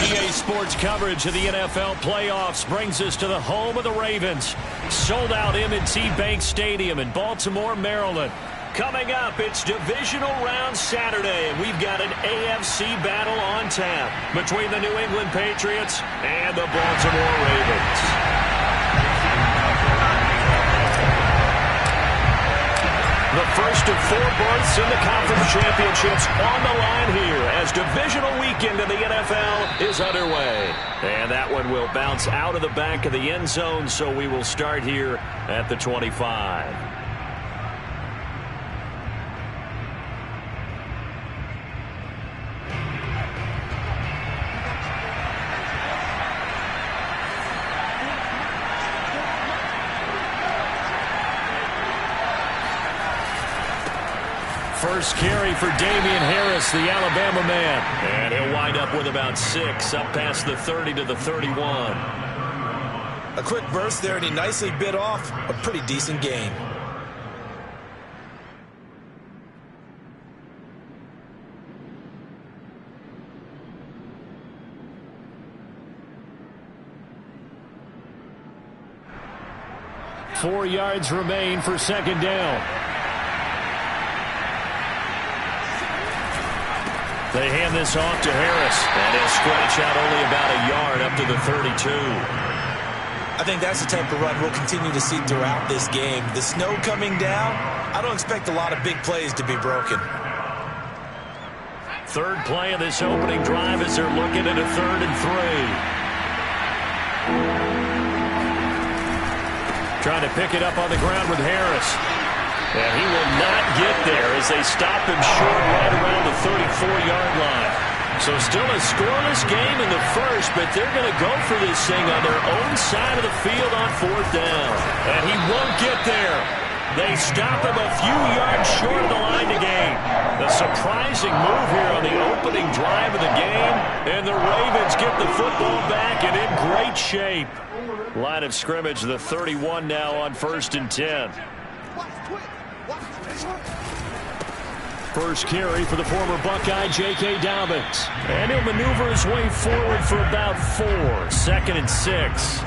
EA Sports coverage of the NFL playoffs brings us to the home of the Ravens. Sold out M&T Bank Stadium in Baltimore, Maryland. Coming up, it's Divisional Round Saturday, and we've got an AFC battle on tap between the New England Patriots and the Baltimore Ravens. The first of 4 berths in the conference championships on the line here as divisional weekend in the NFL is underway. And that one will bounce out of the back of the end zone, so we will start here at the 25. First carry for Damian Harris, the Alabama man. And he'll wind up with about 6, up past the 30 to the 31. A quick burst there, and he nicely bit off a pretty decent gain. Four yards remain for second down. They hand this off to Harris, and he'll scratch out only about a yard up to the 32. I think that's the type of run we'll continue to see throughout this game. The snow coming down, I don't expect a lot of big plays to be broken. Third play of this opening drive as they're looking at a 3rd and 3. Trying to pick it up on the ground with Harris. And he will not get there as they stop him short right around the 34-yard line. So still a scoreless game in the first, but they're going to go for this thing on their own side of the field on 4th down. And he won't get there. They stop him a few yards short of the line to gain. A surprising move here on the opening drive of the game, and the Ravens get the football back and in great shape. Line of scrimmage, the 31 now on 1st and 10. First carry for the former Buckeye, J.K. Dobbins. And he'll maneuver his way forward for about 4. 2nd and 6.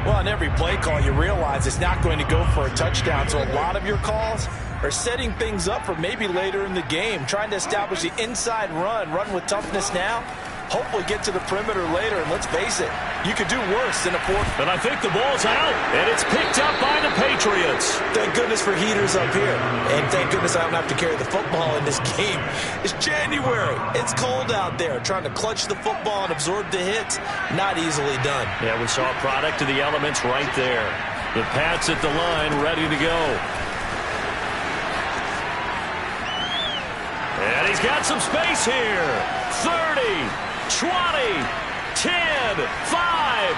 Well, on every play call, you realize it's not going to go for a touchdown. So a lot of your calls are setting things up for maybe later in the game, trying to establish the inside run with toughness now. Hopefully get to the perimeter later, and let's face it, you could do worse than a 4th. And I think the ball's out, and it's picked up by the Patriots. Thank goodness for heaters up here, and thank goodness I don't have to carry the football in this game. It's January. It's cold out there. Trying to clutch the football and absorb the hits, not easily done. Yeah, we saw a product of the elements right there. The Pats at the line, ready to go. And he's got some space here. 30. 20, 10, 5,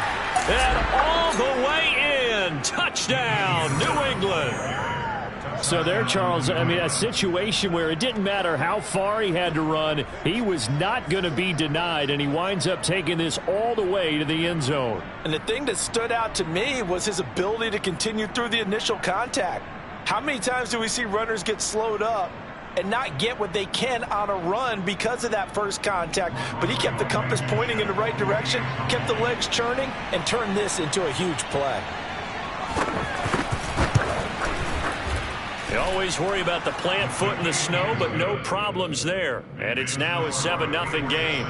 and all the way in. Touchdown, New England. So there, Charles, I mean, a situation where it didn't matter how far he had to run, he was not going to be denied, and he winds up taking this all the way to the end zone. And the thing that stood out to me was his ability to continue through the initial contact. How many times do we see runners get slowed up and not get what they can on a run because of that first contact? But he kept the compass pointing in the right direction, kept the legs churning, and turned this into a huge play. You always worry about the plant foot in the snow, but no problems there. And it's now a 7-0 game.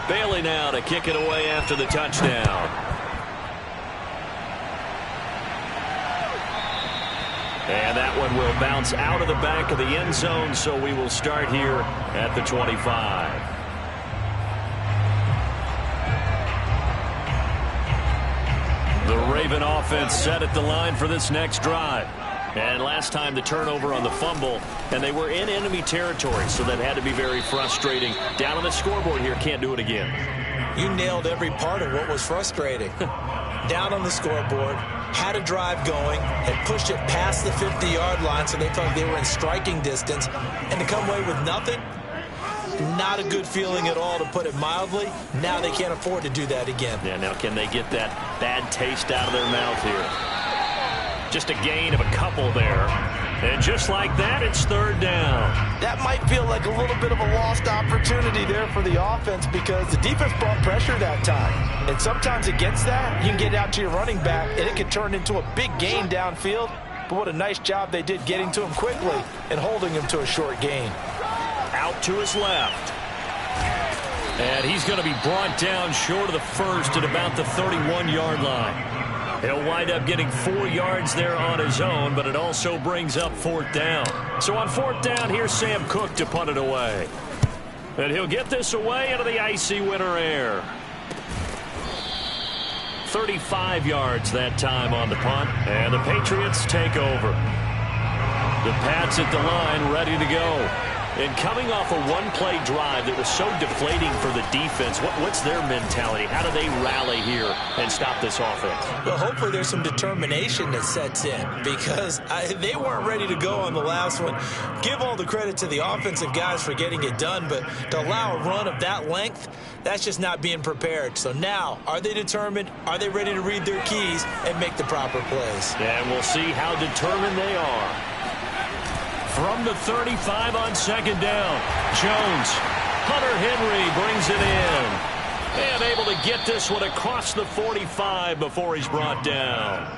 Bailey now to kick it away after the touchdown. And that one will bounce out of the back of the end zone, so we will start here at the 25. The Raven offense set at the line for this next drive. And last time the turnover on the fumble, and they were in enemy territory, so that had to be very frustrating. Down on the scoreboard here, can't do it again. You nailed every part of what was frustrating. Down on the scoreboard, had a drive going, and pushed it past the 50-yard line so they felt they were in striking distance, and to come away with nothing, not a good feeling at all, to put it mildly. Now they can't afford to do that again. Yeah, now can they get that bad taste out of their mouth here? Just a gain of a couple there. And just like that, it's third down. That might feel like a little bit of a lost opportunity there for the offense because the defense brought pressure that time. And sometimes against that, you can get out to your running back, and it can turn into a big gain downfield. But what a nice job they did getting to him quickly and holding him to a short gain. Out to his left. And he's going to be brought down short of the first at about the 31-yard line. He'll wind up getting 4 yards there on his own, but it also brings up fourth down. So on fourth down, here's Sam Cook to punt it away. And he'll get this away into the icy winter air. 35 yards that time on the punt, and the Patriots take over. The Pats at the line ready to go. And coming off a one-play drive that was so deflating for the defense, what's their mentality? How do they rally here and stop this offense? Well, hopefully there's some determination that sets in because they weren't ready to go on the last one. Give all the credit to the offensive guys for getting it done, but to allow a run of that length, that's just not being prepared. So now, are they determined? Are they ready to read their keys and make the proper plays? And we'll see how determined they are. From the 35 on second down, Jones. Hunter Henry brings it in. And able to get this one across the 45 before he's brought down.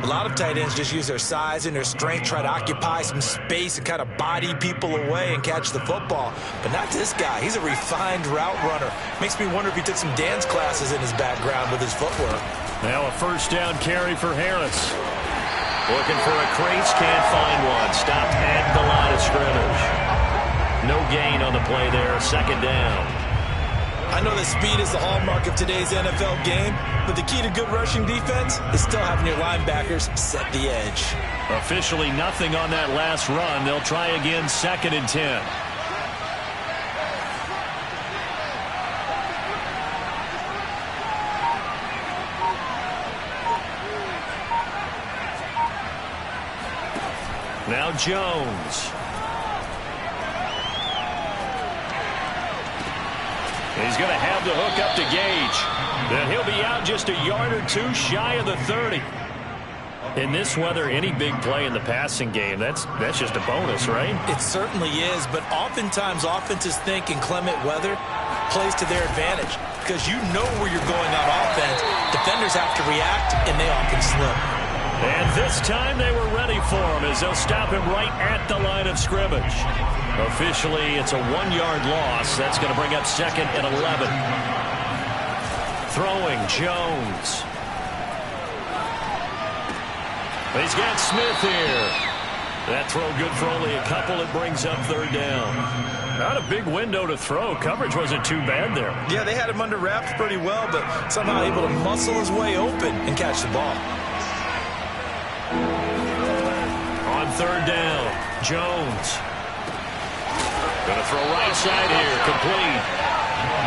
A lot of tight ends just use their size and their strength, try to occupy some space and kind of body people away and catch the football. But not this guy. He's a refined route runner. Makes me wonder if he took some dance classes in his background with his footwork. Now a first down carry for Harris. Looking for a crease, can't find one. Stopped at the line of scrimmage. No gain on the play there, second down. I know that speed is the hallmark of today's NFL game, but the key to good rushing defense is still having your linebackers set the edge. Officially nothing on that last run. They'll try again, 2nd and 10. Now Jones. He's going to have the hook up to Gage. Then he'll be out just a yard or two shy of the 30. In this weather, any big play in the passing game, that's just a bonus, right? It certainly is, but oftentimes offenses think inclement weather plays to their advantage because you know where you're going on offense. Defenders have to react, and they often slip. And this time they were ready for him as they'll stop him right at the line of scrimmage. Officially, it's a 1-yard loss. That's going to bring up 2nd and 11. Throwing, Jones. He's got Smith here. That throw good for only a couple. It brings up third down. Not a big window to throw. Coverage wasn't too bad there. Yeah, they had him under wraps pretty well, but somehow able to muscle his way open and catch the ball. On third down, Jones. Going to throw right side here, complete.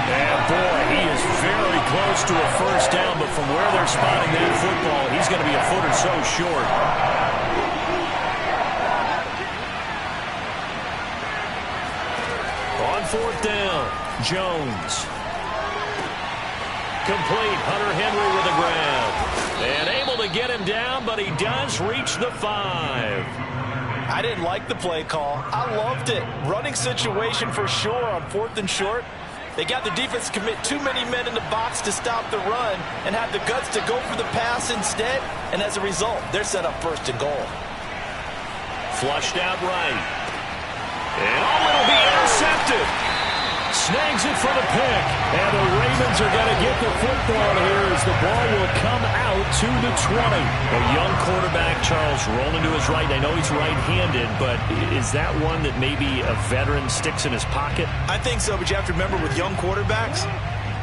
And boy, he is very close to a first down, but from where they're spotting that football, he's going to be a foot or so short. On fourth down, Jones. Complete, Hunter Henry with a grab. And able to get him down, but he does reach the 5. I didn't like the play call. I loved it. Running situation for sure on 4th and short. They got the defense to commit too many men in the box to stop the run and have the guts to go for the pass instead. And as a result, they're set up 1st and goal. Flushed out right. And it'll be intercepted. Snags it for the pick. And the Ravens are going to get the football here as the ball will come out to the 20. A young quarterback, Charles, rolling to his right. I know he's right-handed, but is that one that maybe a veteran sticks in his pocket? I think so, but you have to remember with young quarterbacks,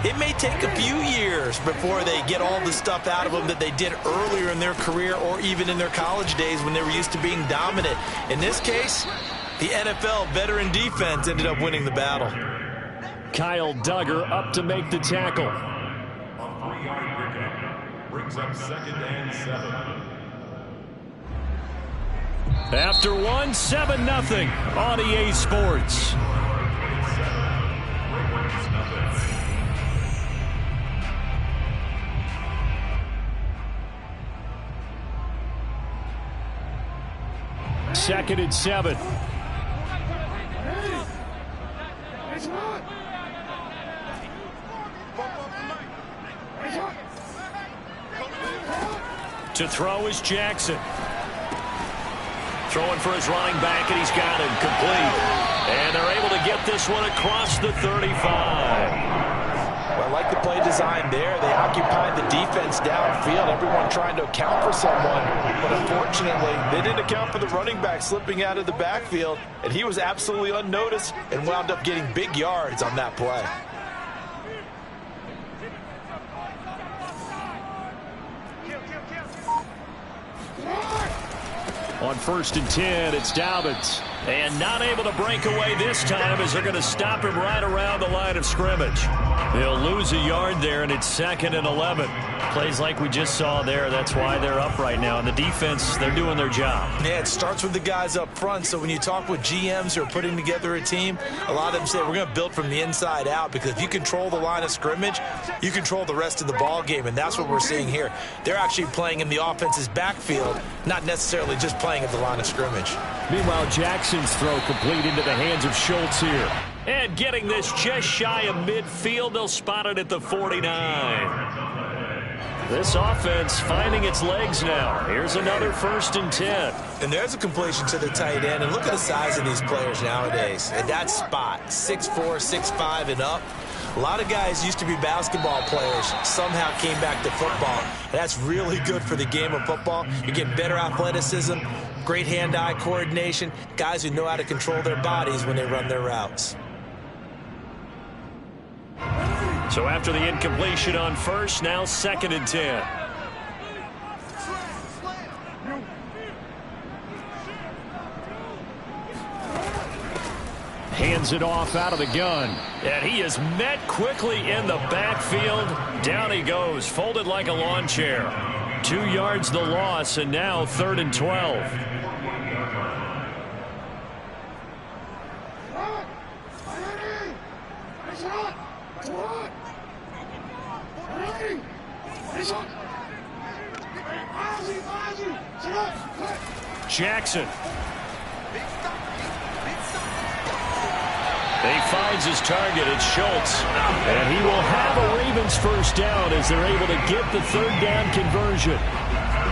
it may take a few years before they get all the stuff out of them that they did earlier in their career or even in their college days when they were used to being dominant. In this case, the NFL veteran defense ended up winning the battle. Kyle Duggar up to make the tackle. Brings up 2nd and 7. After 1, 7-0 on EA Sports. 2nd and 7. To throw is Jackson. Throwing for his running back, and he's got him complete. And they're able to get this one across the 35. Well, I like the play design there. They occupied the defense downfield, everyone trying to account for someone. But unfortunately, they didn't account for the running back slipping out of the backfield, and he was absolutely unnoticed and wound up getting big yards on that play. On 1st and 10, it's Dobbins. And not able to break away this time as they're going to stop him right around the line of scrimmage. They'll lose a yard there, and it's 2nd and 11. Plays like we just saw there. That's why they're up right now. And the defense, they're doing their job. Yeah, it starts with the guys up front. So when you talk with GMs who are putting together a team, a lot of them say we're going to build from the inside out, because if you control the line of scrimmage, you control the rest of the ball game, and that's what we're seeing here. They're actually playing in the offense's backfield, not necessarily just playing at the line of scrimmage. Meanwhile, Jackson's throw complete into the hands of Schultz here. And getting this just shy of midfield, they'll spot it at the 49. This offense finding its legs now. Here's another 1st and 10. And there's a completion to the tight end. And look at the size of these players nowadays. At that spot, 6'4", 6'5", and up. A lot of guys used to be basketball players, somehow came back to football. And that's really good for the game of football. You get better athleticism, great hand-eye coordination, guys who know how to control their bodies when they run their routes. So after the incompletion on 1st, now 2nd and 10. Hands it off out of the gun. And he is met quickly in the backfield. Down he goes, folded like a lawn chair. 2 yards the loss, and now 3rd and 12. Jackson. He finds his target. It's Schultz. And he will have a Ravens 1st down as they're able to get the 3rd down conversion.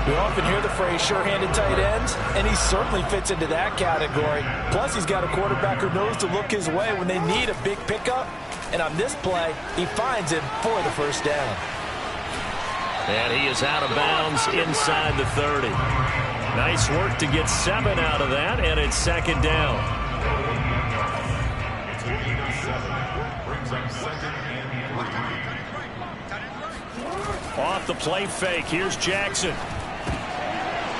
We often hear the phrase sure-handed tight ends, and he certainly fits into that category. Plus, he's got a quarterback who knows to look his way when they need a big pickup. And on this play, he finds him for the 1st down. And he is out of bounds inside the 30. Nice work to get 7 out of that, and it's 2nd down. Off the play fake, here's Jackson.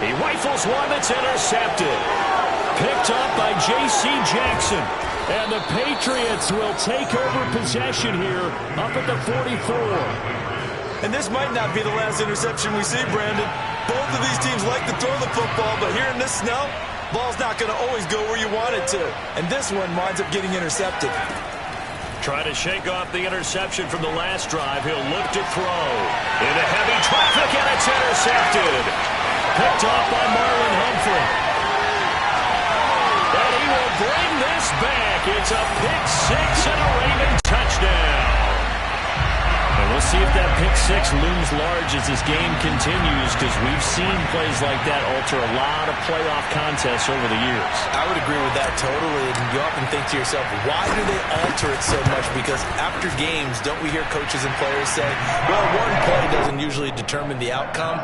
He rifles one that's intercepted. Picked up by J.C. Jackson. And the Patriots will take over possession here up at the 44. And this might not be the last interception we see, Brandon. Both of these teams like to throw the football, but here in this snow, ball's not going to always go where you want it to. And this one winds up getting intercepted. Trying to shake off the interception from the last drive. He'll look to throw. Into heavy traffic, and it's intercepted. Picked off by Marlon Humphrey. And he will bring this back. It's a pick 6 and a Raven touchdown. And we'll see if that pick 6 looms large as this game continues, because we've seen plays like that alter a lot of playoff contests over the years. I would agree with that totally. And you often think to yourself, why do they alter it so much? Because after games, don't we hear coaches and players say, well, one play doesn't usually determine the outcome.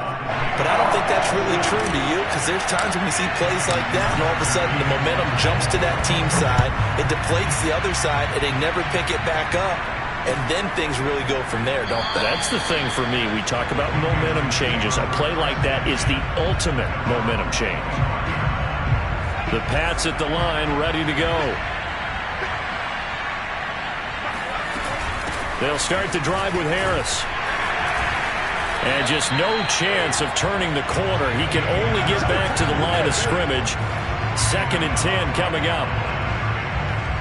But I don't think that's really true to you, because there's times when we see plays like that, and all of a sudden the momentum jumps to that team side, it deflates the other side, and they never pick it back up. And then things really go from there, don't they? That's the thing for me. We talk about momentum changes. A play like that is the ultimate momentum change. The Pats at the line, ready to go. They'll start the drive with Harris. And just no chance of turning the corner. He can only get back to the line of scrimmage. 2nd and 10 coming up.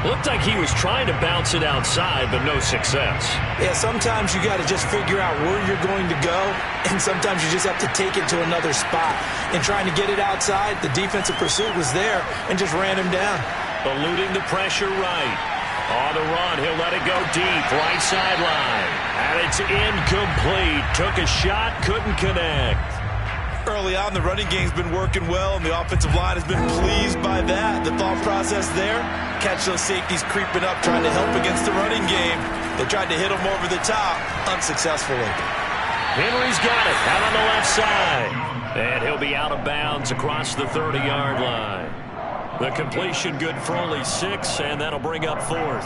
Looked like he was trying to bounce it outside, but no success. Yeah, sometimes you got to just figure out where you're going to go, and sometimes you just have to take it to another spot. In trying to get it outside, the defensive pursuit was there and just ran him down. Eluding the pressure right. On the run, he'll let it go deep, right sideline. And it's incomplete. Took a shot, couldn't connect. Early on, the running game's been working well, and the offensive line has been pleased by that. The thought process there, catch those safeties creeping up, trying to help against the running game. They tried to hit them over the top, unsuccessfully. Henry's got it, out on the left side. And he'll be out of bounds across the 30-yard line. The completion good for only 6, and that'll bring up 4th.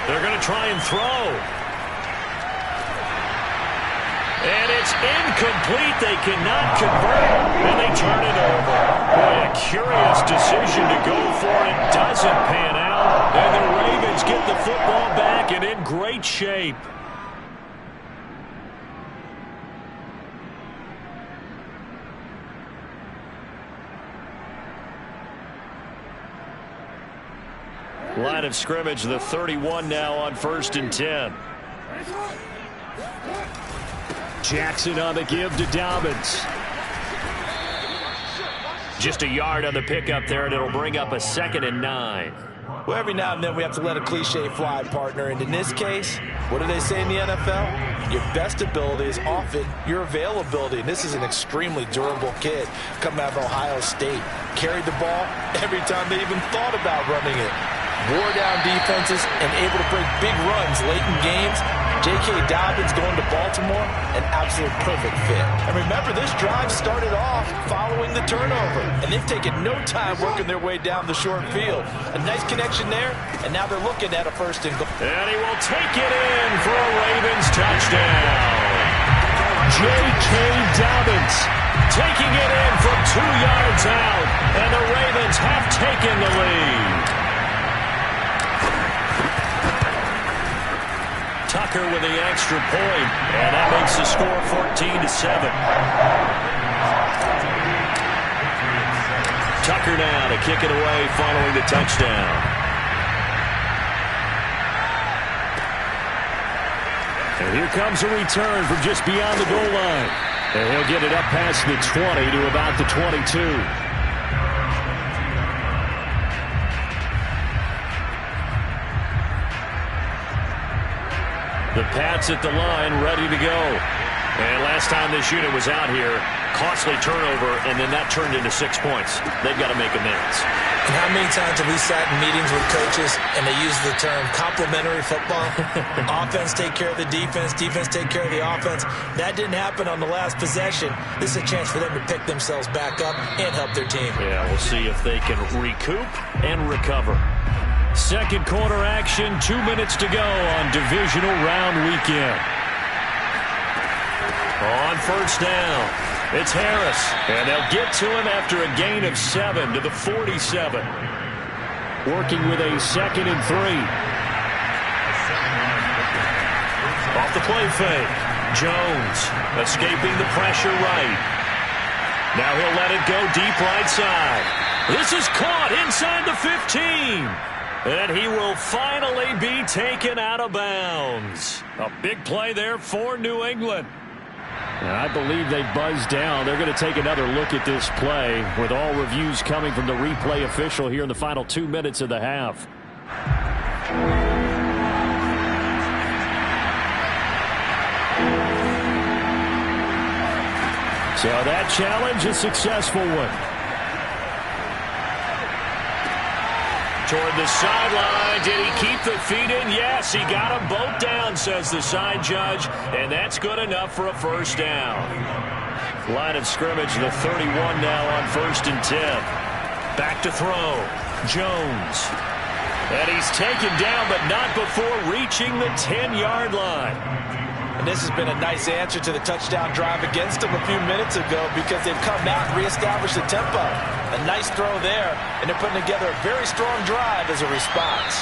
They're going to try and throw. And it's incomplete. They cannot convert it, and they turn it over. Boy, a curious decision to go for it. Doesn't pan out, and the Ravens get the football back and in great shape. Line of scrimmage, the 31 now on 1st and 10. Jackson on the give to Dobbins. Just a yard on the pickup there, and it'll bring up a 2nd and 9. Well, every now and then we have to let a cliche fly, partner. And in this case, what do they say in the NFL? Your best ability is often your availability. And this is an extremely durable kid coming out of Ohio State. Carried the ball every time they even thought about running it. Wore down defenses and able to break big runs late in games. J.K. Dobbins going to Baltimore, an absolute perfect fit. And remember, this drive started off following the turnover, and they've taken no time working their way down the short field. A nice connection there, and now they're looking at a 1st and goal. And he will take it in for a Ravens touchdown. J.K. Dobbins taking it in from 2 yards out, and the Ravens have taken the lead. Tucker with the extra point, and that makes the score 14-7. Tucker now to kick it away following the touchdown. And here comes a return from just beyond the goal line. And he'll get it up past the 20 to about the 22. The Pats at the line, ready to go. And last time this unit was out here, costly turnover, and then that turned into 6 points. They've got to make amends. And how many times have we sat in meetings with coaches and they use the term complementary football? Offense take care of the defense, defense take care of the offense. That didn't happen on the last possession. This is a chance for them to pick themselves back up and help their team. Yeah, we'll see if they can recoup and recover. Second quarter action, 2 minutes to go on divisional round weekend. On 1st down, it's Harris, and they'll get to him after a gain of 7 to the 47. Working with a 2nd and 3. Off the play fake, Jones escaping the pressure right. Now he'll let it go deep right side. This is caught inside the 15. And he will finally be taken out of bounds. A big play there for New England. And I believe they buzzed down. They're going to take another look at this play with all reviews coming from the replay official here in the final 2 minutes of the half. So that challenge, a successful one. Toward the sideline. Did he keep the feet in? Yes, he got them both down, says the side judge, and that's good enough for a 1st down. Line of scrimmage, the 31 now on 1st and 10. Back to throw. Jones. And he's taken down, but not before reaching the 10-yard line. And this has been a nice answer to the touchdown drive against them a few minutes ago because they've come out and reestablished the tempo. A nice throw there, and they're putting together a very strong drive as a response.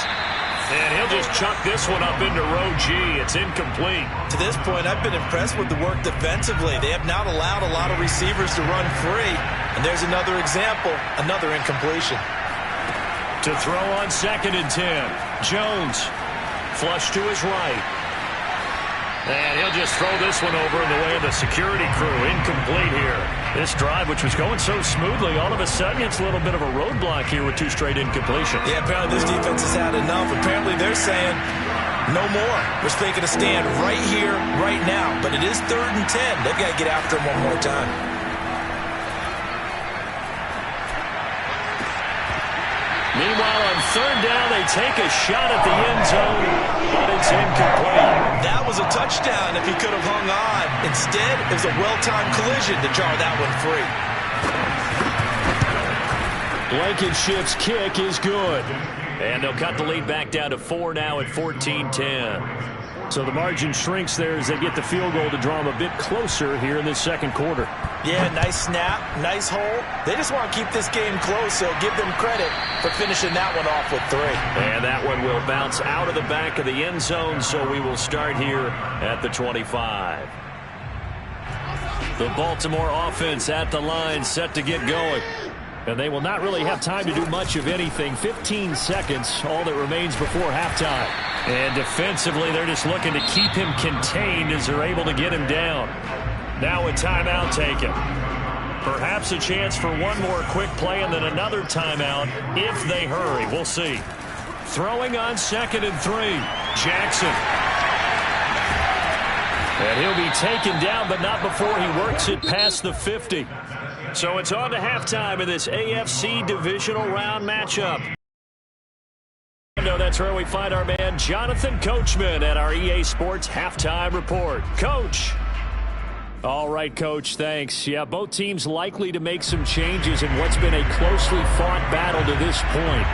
And he'll just chuck this one up into row G. It's incomplete. To this point, I've been impressed with the work defensively. They have not allowed a lot of receivers to run free. And there's another example, another incompletion. To throw on 2nd and 10. Jones, flush to his right. And he'll just throw this one over in the way of the security crew. Incomplete here. This drive, which was going so smoothly, all of a sudden it's a little bit of a roadblock here with 2 straight incompletions. Yeah, apparently this defense has had enough. Apparently they're saying no more. We're taking a stand right here, right now. But it is 3rd and 10. They've got to get after him one more time. Meanwhile, on 3rd down, they take a shot at the end zone, but it's incomplete. That was a touchdown if he could have hung on. Instead, it was a well-timed collision to jar that one free. Blankenship's kick is good. And they'll cut the lead back down to 4 now at 14-10. So the margin shrinks there as they get the field goal to draw them a bit closer here in this 2nd quarter. Yeah, nice snap, nice hole. They just want to keep this game close, so give them credit for finishing that one off with 3. And that one will bounce out of the back of the end zone, so we will start here at the 25. The Baltimore offense at the line, set to get going. And they will not really have time to do much of anything. 15 seconds, all that remains before halftime. And defensively, they're just looking to keep him contained as they're able to get him down. Now a timeout taken. Perhaps a chance for one more quick play and then another timeout if they hurry. We'll see. Throwing on 2nd and 3. Jackson. And he'll be taken down, but not before he works it past the 50. So it's on to halftime in this AFC divisional round matchup. That's where we find our man Jonathan Coachman at our EA Sports Halftime Report. Coach. All right, Coach, thanks. Yeah, both teams likely to make some changes in what's been a closely fought battle to this point.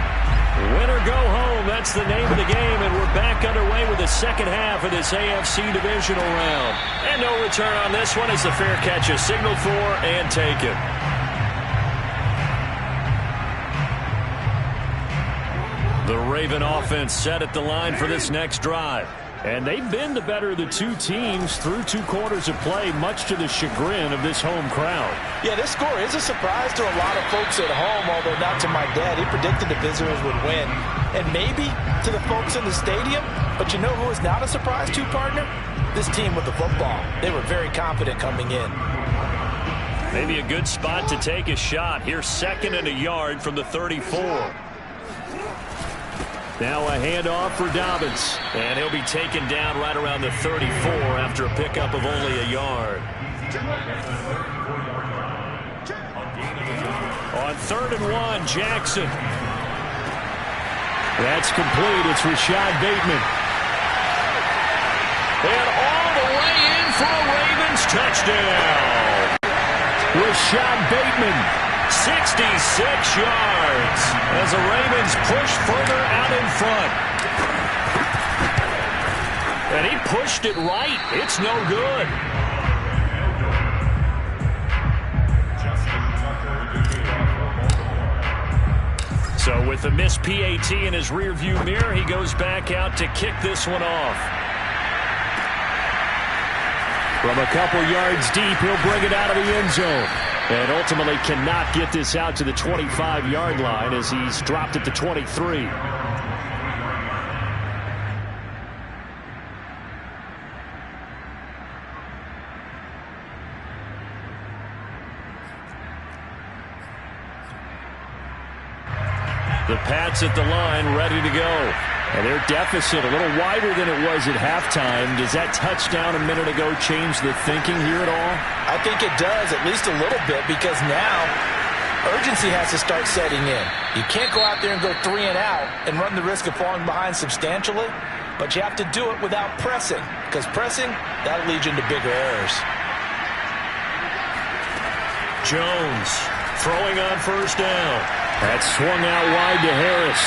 Win or go home, that's the name of the game, and we're back underway with the 2nd half of this AFC divisional round. And no return on this one as the fair catch is signaled for and taken. The Raven offense set at the line for this next drive. And they've been the better of the 2 teams through 2 quarters of play, much to the chagrin of this home crowd. Yeah, this score is a surprise to a lot of folks at home, although not to my dad. He predicted the visitors would win. And maybe to the folks in the stadium. But you know who is not a surprise to, partner? This team with the football. They were very confident coming in. Maybe a good spot to take a shot. Here's 2nd and a yard from the 34. Now a handoff for Dobbins. And he'll be taken down right around the 34 after a pickup of only a yard. On 3rd and 1, Jackson. That's complete. It's Rashad Bateman. And all the way in for a Ravens touchdown. Rashad Bateman. 66 yards as the Ravens push further out in front. And he pushed it right. It's no good. So with the missed PAT in his rearview mirror, he goes back out to kick this one off. From a couple yards deep, he'll bring it out of the end zone. And ultimately cannot get this out to the 25-yard line as he's dropped it to 23. The Pats at the line ready to go. And their deficit a little wider than it was at halftime. Does that touchdown a minute ago change the thinking here at all? I think it does, at least a little bit, because now urgency has to start setting in. You can't go out there and go 3 and out and run the risk of falling behind substantially, but you have to do it without pressing, because pressing, that'll lead you into bigger errors. Jones throwing on 1st down. That swung out wide to Harris.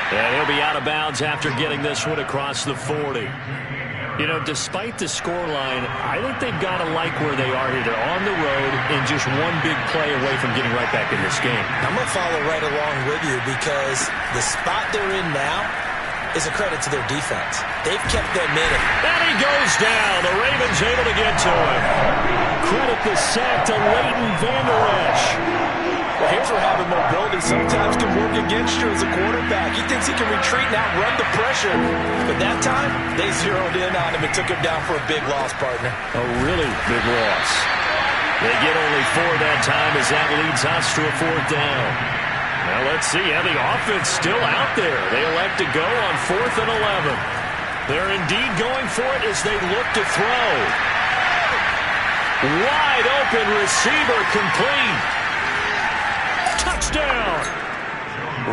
And he'll be out of bounds after getting this one across the 40. You know, despite the scoreline, I think they've got to like where they are here. They're on the road and just one big play away from getting right back in this game. I'm going to follow right along with you because the spot they're in now, is a credit to their defense. They've kept them in it. And he goes down. The Ravens able to get to him. Credit the sack to Leighton Vander Esch. Well, here's where having mobility sometimes can work against you as a quarterback. He thinks he can retreat and outrun the pressure. But that time, they zeroed in on him and took him down for a big loss, partner. A really big loss. They get only 4 that time as that leads us to a 4th down. Now let's see how the offense still out there. They elect to go on 4th and 11. They're indeed going for it as they look to throw. Wide open receiver complete. Touchdown.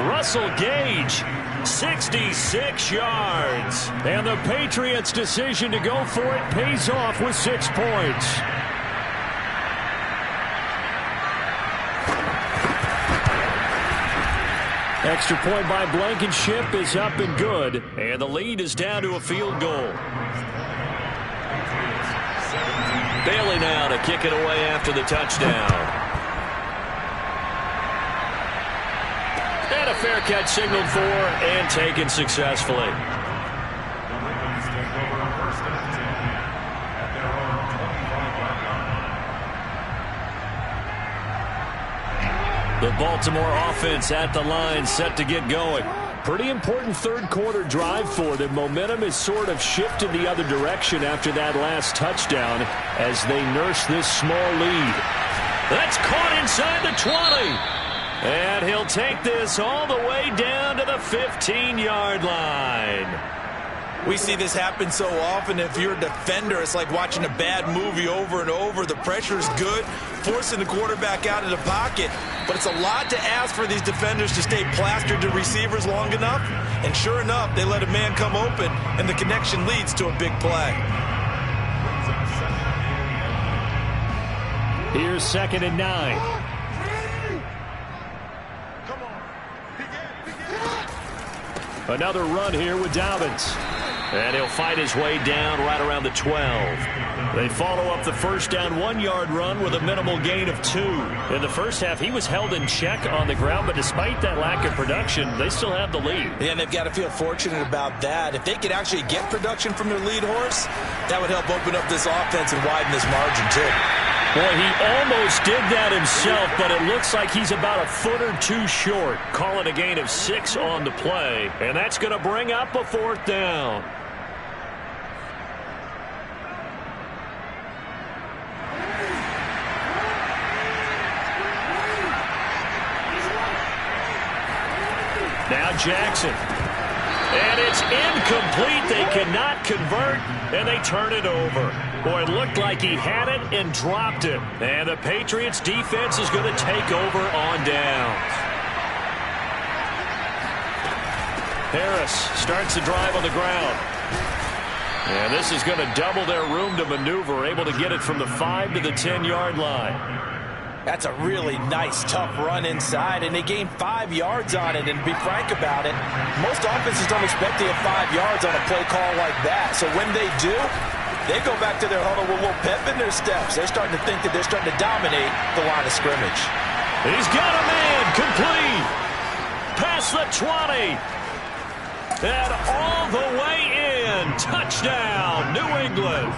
Russell Gage, 66 yards. And the Patriots' decision to go for it pays off with 6 points. Extra point by Blankenship is up and good. And the lead is down to a field goal. Bailey now to kick it away after the touchdown. And a fair catch signaled for and taken successfully. The Baltimore offense at the line, set to get going. Pretty important third quarter drive for them. Momentum is sort of shifted the other direction after that last touchdown as they nurse this small lead. That's caught inside the 20. And he'll take this all the way down to the 15-yard line. We see this happen so often. If you're a defender, it's like watching a bad movie over and over. The pressure's good, forcing the quarterback out of the pocket. But it's a lot to ask for these defenders to stay plastered to receivers long enough. And sure enough, they let a man come open, and the connection leads to a big play. Here's 2nd and 9. Another run here with Dobbins. And he'll fight his way down right around the 12. They follow up the first down 1-yard run with a minimal gain of 2. In the first half, he was held in check on the ground, but despite that lack of production, they still have the lead. Yeah, and they've got to feel fortunate about that. If they could actually get production from their lead horse, that would help open up this offense and widen this margin too. Boy, he almost did that himself, but it looks like he's about a foot or 2 short. Calling a gain of 6 on the play, and that's going to bring up a 4th down. Now Jackson. And it's incomplete. They cannot convert, and they turn it over. Boy, it looked like he had it and dropped it. And the Patriots defense is going to take over on downs. Harris starts the drive on the ground. And this is going to double their room to maneuver, able to get it from the 5 to the 10-yard line. That's a really nice, tough run inside, and they gained 5 yards on it. And to be frank about it, most offenses don't expect to have 5 yards on a play call like that. So when they do, they go back to their huddle with a little pep in their steps. They're starting to think that they're starting to dominate the line of scrimmage. He's got a man complete. Past the 20. And all the way in. Touchdown, New England.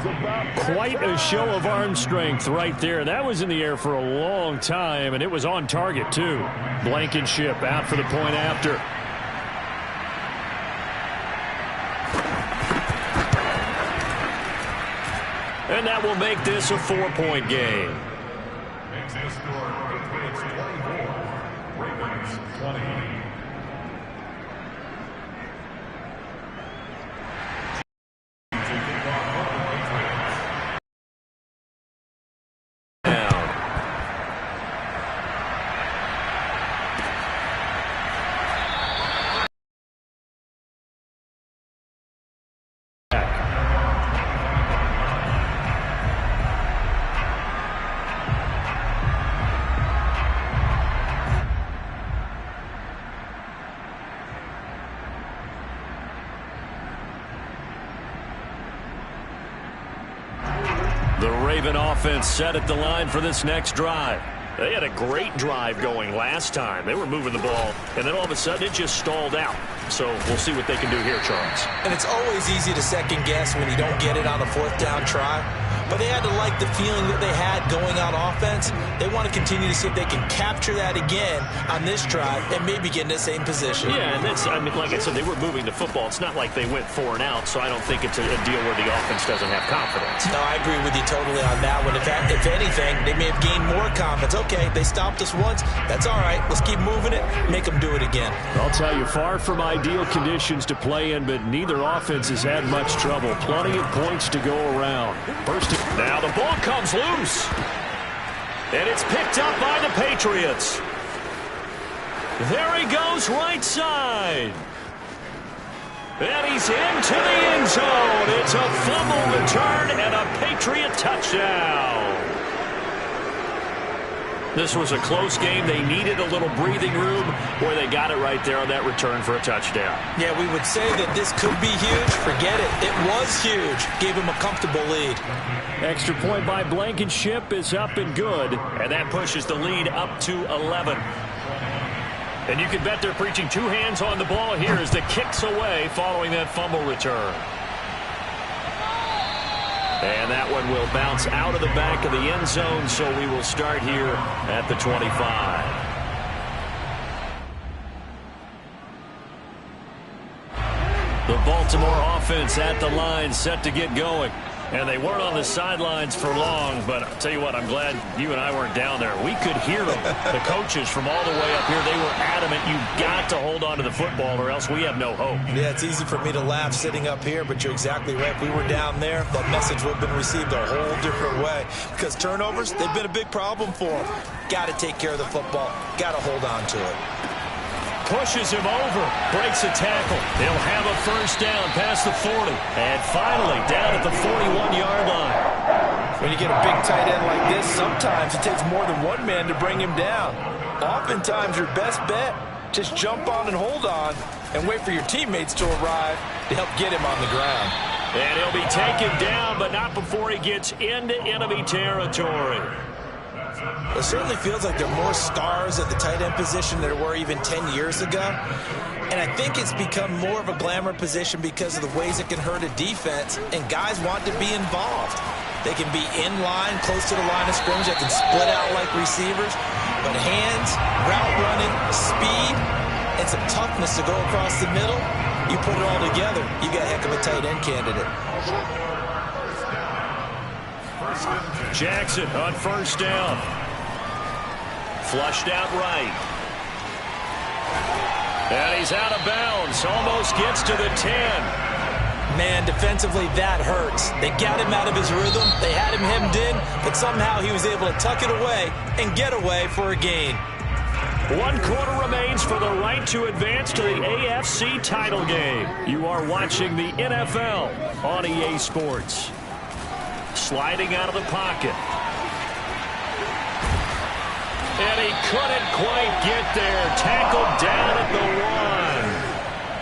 Quite a show of arm strength right there. That was in the air for a long time, and it was on target, too. Blankenship out for the point after. And that will make this a 4-point game. Makes the score Patriots 24, Ravens 20. The Raven offense set at the line for this next drive. They had a great drive going last time. They were moving the ball, and then all of a sudden it just stalled out. So we'll see what they can do here, Charles. And it's always easy to second guess when you don't get it on a fourth down try. But they had to like the feeling that they had going on offense. They want to continue to see if they can capture that again on this drive and maybe get in the same position. Yeah, and that's, I mean, like I said, they were moving the football. It's not like they went 4 and out, so I don't think it's a deal where the offense doesn't have confidence. No, I agree with you totally on that one. If anything, they may have gained more confidence. Okay, they stopped us once. That's all right. Let's keep moving it. Make them do it again. I'll tell you, far from ideal conditions to play in, but neither offense has had much trouble. Plenty of points to go around. Now the ball comes loose. And it's picked up by the Patriots. There he goes right side. And he's into the end zone. It's a fumble return and a Patriot touchdown. This was a close game. They needed a little breathing room. Boy, they got it right there on that return for a touchdown. Yeah, we would say that this could be huge. Forget it. It was huge. Gave him a comfortable lead. Extra point by Blankenship is up and good. And that pushes the lead up to 11. And you can bet they're preaching 2 hands on the ball here as the kick's away following that fumble return. And that one will bounce out of the back of the end zone, so we will start here at the 25. The Baltimore offense at the line, set to get going. And they weren't on the sidelines for long, but I'll tell you what, I'm glad you and I weren't down there. We could hear them. The coaches from all the way up here, they were adamant, you've got to hold on to the football or else we have no hope. Yeah, it's easy for me to laugh sitting up here, but you're exactly right. If we were down there, that message would have been received a whole different way. Because turnovers, they've been a big problem for them. Got to take care of the football. Got to hold on to it. Pushes him over, breaks a tackle. He'll have a first down past the 40. And finally down at the 41-yard line. When you get a big tight end like this, sometimes it takes more than one man to bring him down. Oftentimes your best bet, just jump on and hold on and wait for your teammates to arrive to help get him on the ground. And he'll be taken down, but not before he gets into enemy territory. It certainly feels like there are more stars at the tight end position than there were even 10 years ago. And I think it's become more of a glamour position because of the ways it can hurt a defense, and guys want to be involved. They can be in line, close to the line of scrimmage. They can split out like receivers. But hands, route running, speed, and some toughness to go across the middle, you put it all together, you got a heck of a tight end candidate. Jackson on first down. Flushed out right. And he's out of bounds. Almost gets to the 10. Man, defensively, that hurts. They got him out of his rhythm. They had him hemmed in, but somehow he was able to tuck it away and get away for a gain. 1 quarter remains for the right to advance to the AFC title game. You are watching the NFL on EA Sports. Sliding out of the pocket. And he couldn't quite get there. Tackled down at the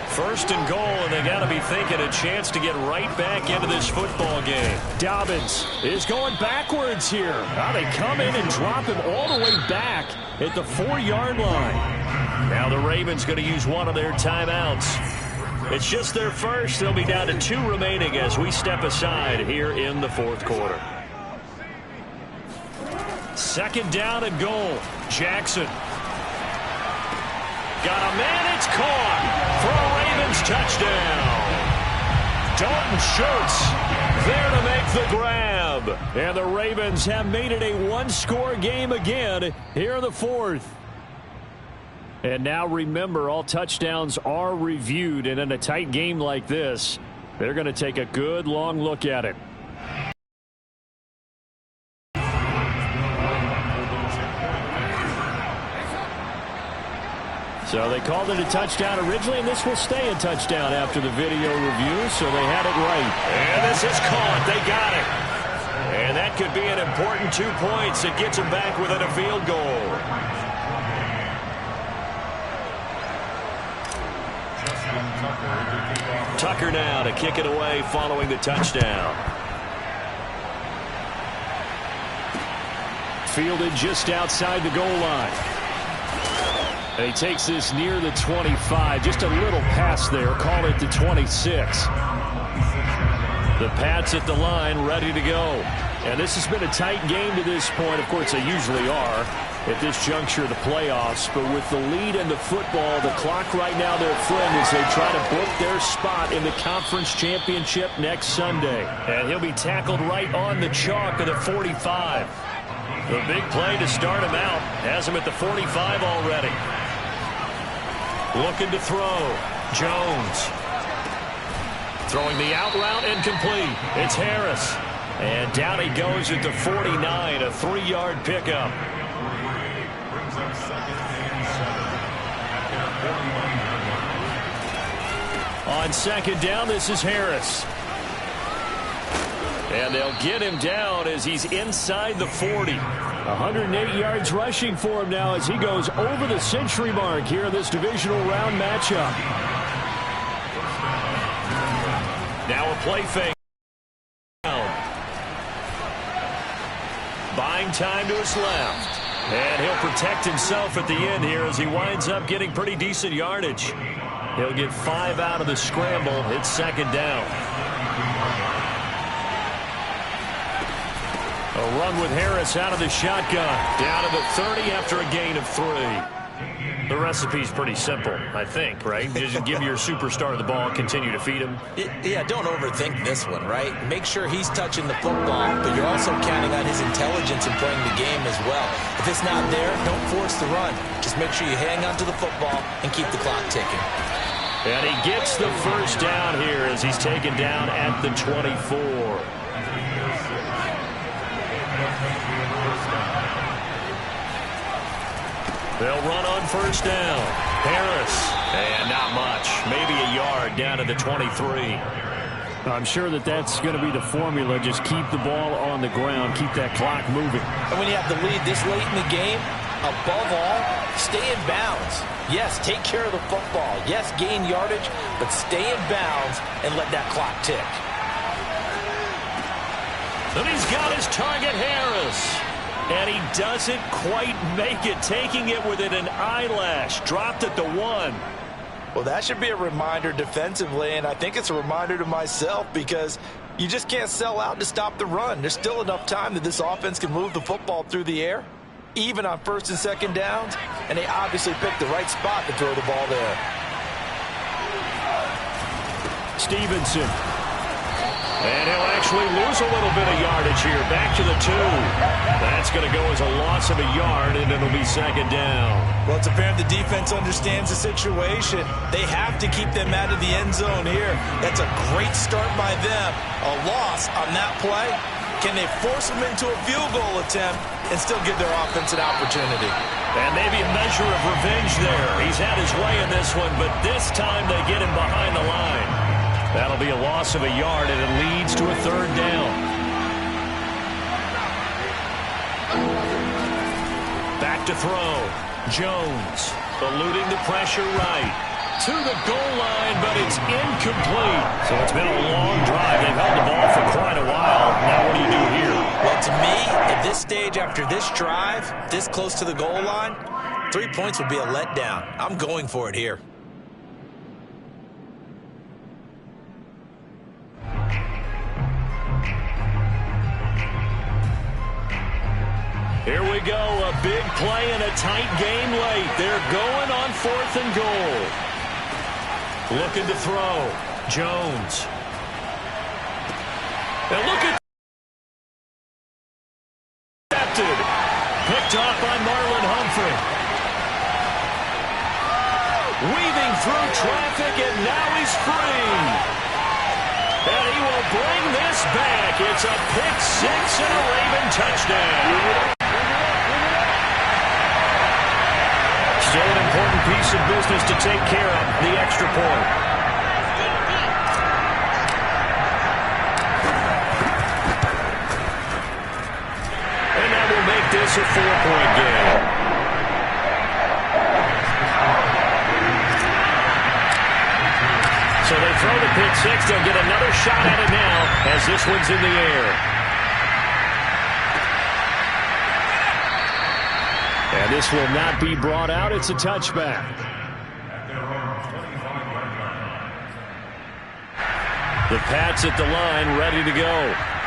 1. First and goal, and they got to be thinking a chance to get right back into this football game. Dobbins is going backwards here. Now they come in and drop him all the way back at the 4-yard line. Now the Ravens going to use one of their timeouts. It's just their first. They'll be down to 2 remaining as we step aside here in the 4th quarter. Second down and goal. Jackson. Got a man. It's caught for a Ravens touchdown. Dalton Schultz there to make the grab. And the Ravens have made it a 1-score game again here in the 4th. And now remember, all touchdowns are reviewed, and in a tight game like this, they're going to take a good long look at it. So they called it a touchdown originally, and this will stay a touchdown after the video review, so they had it right. And this is caught. They got it. And that could be an important 2 points. It gets them back within a field goal. Tucker now to kick it away following the touchdown. Fielded just outside the goal line. And he takes this near the 25. Just a little pass there. Call it the 26. The Pats at the line, ready to go. And this has been a tight game to this point. Of course, they usually are at this juncture of the playoffs. But with the lead in the football, the clock right now their friend as they try to book their spot in the conference championship next Sunday. And he'll be tackled right on the chalk of the 45. The big play to start him out. Has him at the 45 already. Looking to throw. Jones. Throwing the out route incomplete. It's Harris. And down he goes at the 49, a 3-yard pickup. On second down, this is Harris. And they'll get him down as he's inside the 40. 108 yards rushing for him now as he goes over the century mark here in this divisional round matchup. Now a play fake. Buying time to his left. And he'll protect himself at the end here as he winds up getting pretty decent yardage. He'll get 5 out of the scramble. It's second down. A run with Harris out of the shotgun. Down to the 30 after a gain of 3. The recipe's pretty simple, I think, right? Just give your superstar the ball, continue to feed him. Yeah, don't overthink this one, right? Make sure he's touching the football, but you're also counting on his intelligence in playing the game as well. If it's not there, don't force the run. Just make sure you hang on to the football and keep the clock ticking. And he gets the first down here as he's taken down at the 24. They'll run on first down. Harris. And not much. Maybe a yard down to the 23. I'm sure that's going to be the formula. Just keep the ball on the ground. Keep that clock moving. And when you have the lead this late in the game, above all, stay in bounds. Yes, take care of the football. Yes, gain yardage, but stay in bounds and let that clock tick. And he's got his target, Harris. And he doesn't quite make it, taking it within an eyelash. Dropped at the 1. Well, that should be a reminder defensively, and I think it's a reminder to myself because you just can't sell out to stop the run. There's still enough time that this offense can move the football through the air, even on first and second downs, and they obviously picked the right spot to throw the ball there. Stevenson. And he'll actually lose a little bit of yardage here. Back to the 2. That's going to go as a loss of a yard, and it'll be second down. Well, it's apparent the defense understands the situation. They have to keep them out of the end zone here. That's a great start by them. A loss on that play. Can they force them into a field goal attempt and still give their offense an opportunity? And maybe a measure of revenge there. He's had his way in this one, but this time they get him behind the line. That'll be a loss of a yard, and it leads to a third down. Back to throw. Jones eluding the pressure right. To the goal line, but it's incomplete. So it's been a long drive. They've held the ball for quite a while. Now what do you do here? Well, to me, at this stage after this drive, this close to the goal line, 3 points would be a letdown. I'm going for it here. Here we go, a big play and a tight game late. They're going on 4th and goal. Looking to throw. Jones. And look at intercepted. Picked off by Marlon Humphrey. Weaving through traffic, and now he's free. And he will bring this back. It's a pick 6 and a Raven touchdown. Still an important piece of business to take care of, the extra point. And that will make this a 4-point game. So they throw the pick 6. They'll get another shot at it now as this one's in the air. And this will not be brought out. It's a touchback. The Pats at the line, ready to go.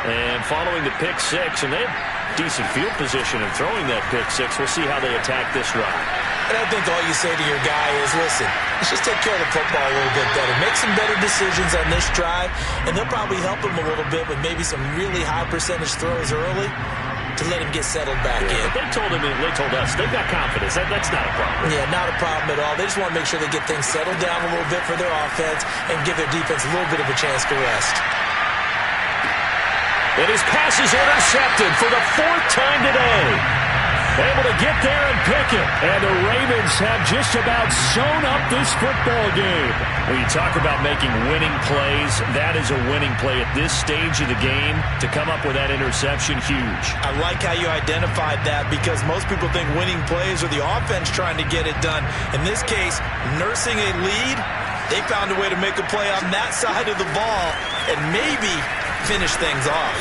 And following the pick six, and they have decent field position in throwing that pick six. We'll see how they attack this drive. And I think all you say to your guy is, listen, let's just take care of the football a little bit better. Make some better decisions on this drive, and they'll probably help him a little bit with maybe some really high percentage throws early to let him get settled back in. But they told us, they've got confidence. That's not a problem. Yeah, not a problem at all. They just want to make sure they get things settled down a little bit for their offense and give their defense a little bit of a chance to rest. And his pass is intercepted for the fourth time today. Able to get there and pick it. And the Ravens have just about sewn up this football game. When you talk about making winning plays, that is a winning play at this stage of the game. To come up with that interception, huge. I like how you identified that, because most people think winning plays are the offense trying to get it done. In this case, nursing a lead, they found a way to make a play on that side of the ball and maybe finish things off.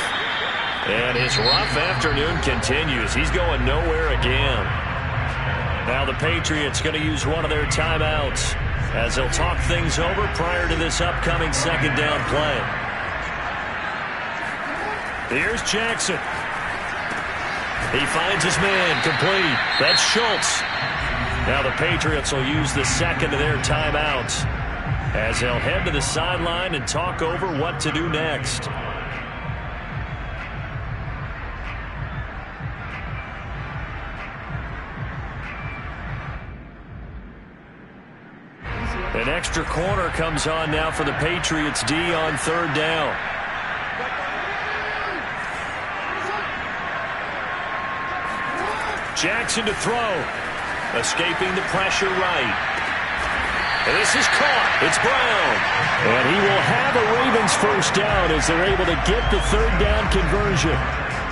And his rough afternoon continues. He's going nowhere again. Now the Patriots going to use one of their timeouts as they'll talk things over prior to this upcoming second down play. Here's Jackson. He finds his man complete. That's Schultz. Now the Patriots will use the second of their timeouts as they'll head to the sideline and talk over what to do next. An extra corner comes on now for the Patriots D on third down. Jackson to throw. Escaping the pressure right. And this is caught. It's Brown. And he will have a Ravens first down as they're able to get the third down conversion.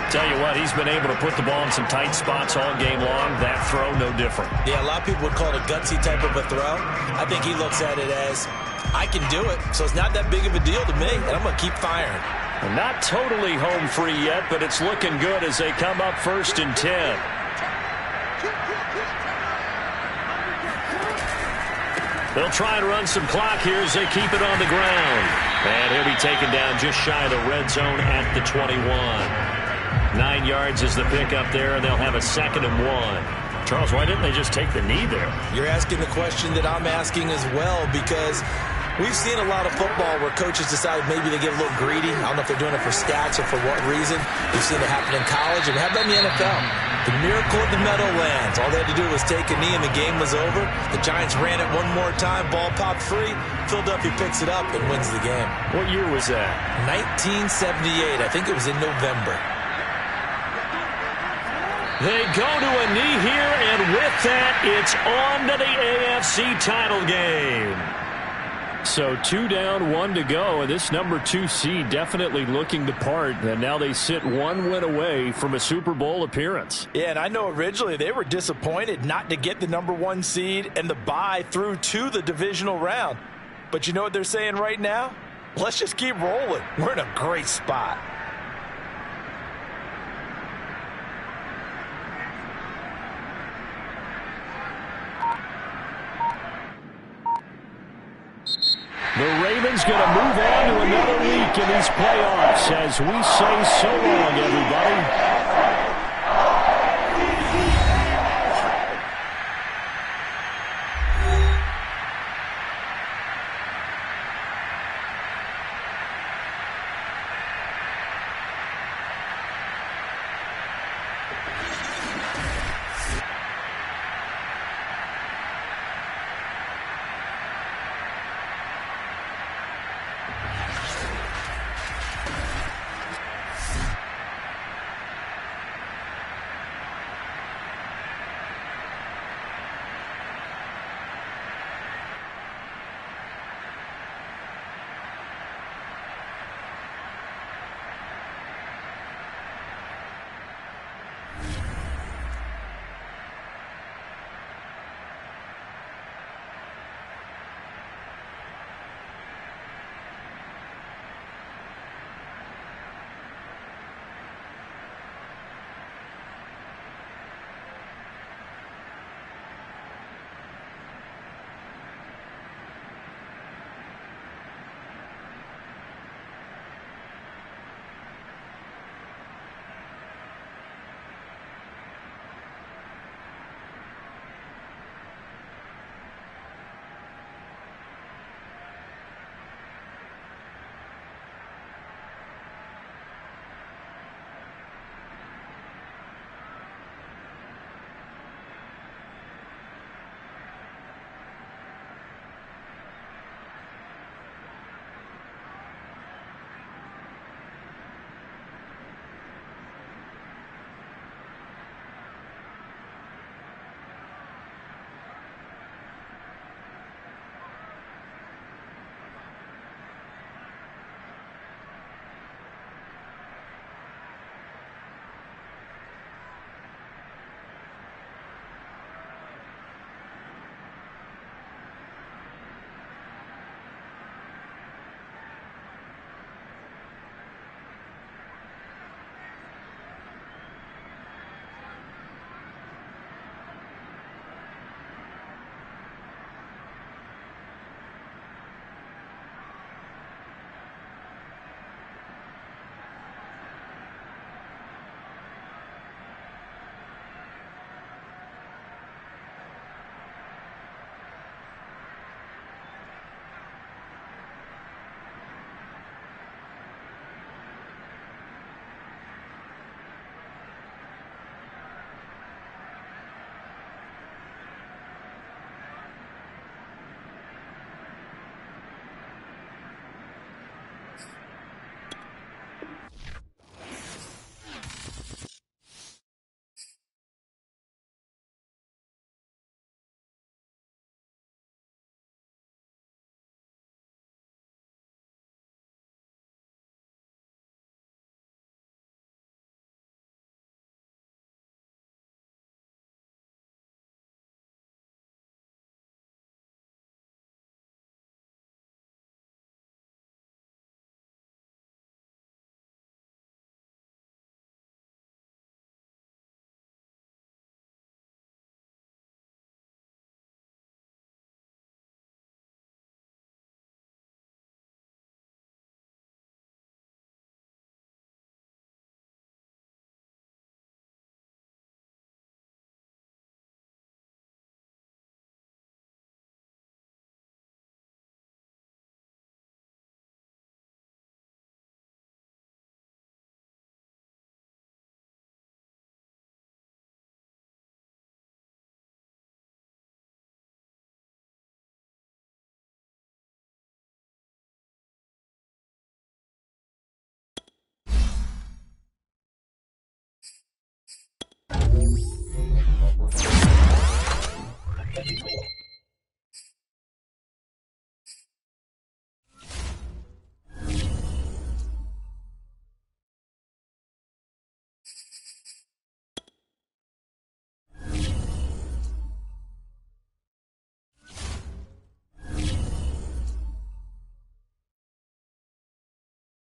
Tell you what, he's been able to put the ball in some tight spots all game long. That throw, no different. Yeah, a lot of people would call it a gutsy type of a throw. I think he looks at it as, I can do it, so it's not that big of a deal to me, and I'm going to keep firing. And not totally home free yet, but it's looking good as they come up 1st and 10. They'll try and run some clock here as they keep it on the ground. And he'll be taken down just shy of the red zone at the 21. 9 yards is the pickup there, and they'll have a 2nd and 1. Charles, why didn't they just take the knee there? You're asking the question that I'm asking as well, because we've seen a lot of football where coaches decide maybe they get a little greedy. I don't know if they're doing it for stats or for what reason. We've seen it happen in college, and we have done in the NFL. The miracle of the Meadowlands. All they had to do was take a knee, and the game was over. The Giants ran it one more time. Ball popped free. Philadelphia picks it up and wins the game. What year was that? 1978. I think it was in November. They go to a knee here, and with that, it's on to the AFC title game. So 2 down, 1 to go, and this number 2 seed definitely looking the part, and now they sit 1 win away from a Super Bowl appearance. Yeah, and I know originally they were disappointed not to get the number 1 seed and the bye through to the divisional round. But you know what they're saying right now? Let's just keep rolling. We're in a great spot. The Ravens going to move on to another week in these playoffs as we say so long, everybody.